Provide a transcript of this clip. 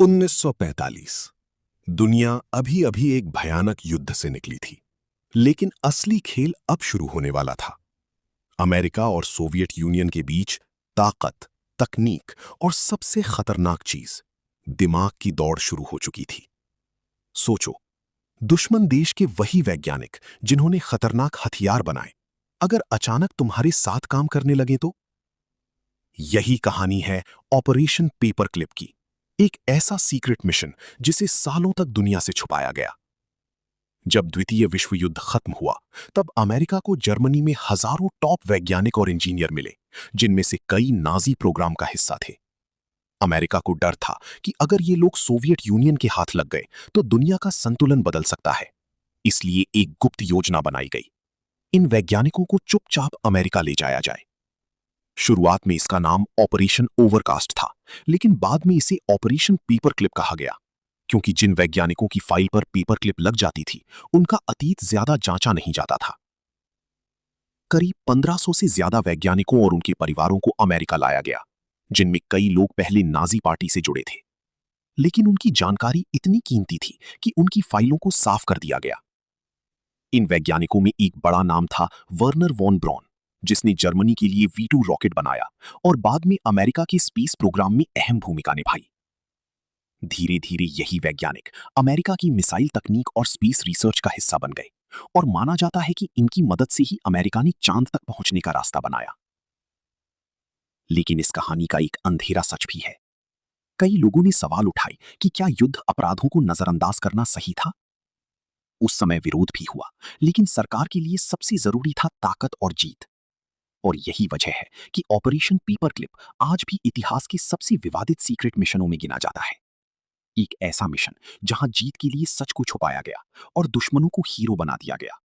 1945। दुनिया अभी अभी एक भयानक युद्ध से निकली थी, लेकिन असली खेल अब शुरू होने वाला था। अमेरिका और सोवियत यूनियन के बीच ताकत, तकनीक और सबसे खतरनाक चीज, दिमाग की दौड़ शुरू हो चुकी थी। सोचो, दुश्मन देश के वही वैज्ञानिक जिन्होंने खतरनाक हथियार बनाए, अगर अचानक तुम्हारे साथ काम करने लगे तो? यही कहानी है ऑपरेशन पेपर क्लिप की। एक ऐसा सीक्रेट मिशन जिसे सालों तक दुनिया से छुपाया गया। जब द्वितीय विश्व युद्ध खत्म हुआ, तब अमेरिका को जर्मनी में हजारों टॉप वैज्ञानिक और इंजीनियर मिले, जिनमें से कई नाजी प्रोग्राम का हिस्सा थे। अमेरिका को डर था कि अगर ये लोग सोवियत यूनियन के हाथ लग गए तो दुनिया का संतुलन बदल सकता है। इसलिए एक गुप्त योजना बनाई गई। इन वैज्ञानिकों को चुपचाप अमेरिका ले जाया जाए। शुरुआत में इसका नाम ऑपरेशन ओवरकास्ट था, लेकिन बाद में इसे ऑपरेशन पेपर क्लिप कहा गया, क्योंकि जिन वैज्ञानिकों की फाइल पर पेपर क्लिप लग जाती थी, उनका अतीत ज्यादा जांचा नहीं जाता था। करीब 1500 से ज्यादा वैज्ञानिकों और उनके परिवारों को अमेरिका लाया गया, जिनमें कई लोग पहले नाजी पार्टी से जुड़े थे। लेकिन उनकी जानकारी इतनी कीमती थी कि उनकी फाइलों को साफ कर दिया गया। इन वैज्ञानिकों में एक बड़ा नाम था वर्नर वॉन ब्रॉन, जिसने जर्मनी के लिए V2 रॉकेट बनाया और बाद में अमेरिका के स्पेस प्रोग्राम में अहम भूमिका निभाई। धीरे धीरे यही वैज्ञानिक अमेरिका की मिसाइल तकनीक और स्पेस रिसर्च का हिस्सा बन गए, और माना जाता है कि इनकी मदद से ही अमेरिका ने चांद तक पहुंचने का रास्ता बनाया। लेकिन इस कहानी का एक अंधेरा सच भी है। कई लोगों ने सवाल उठाए कि क्या युद्ध अपराधों को नजरअंदाज करना सही था। उस समय विरोध भी हुआ, लेकिन सरकार के लिए सबसे जरूरी था ताकत और जीत। और यही वजह है कि ऑपरेशन पेपर क्लिप आज भी इतिहास के सबसे विवादित सीक्रेट मिशनों में गिना जाता है। एक ऐसा मिशन जहां जीत के लिए सच को छुपाया गया और दुश्मनों को हीरो बना दिया गया।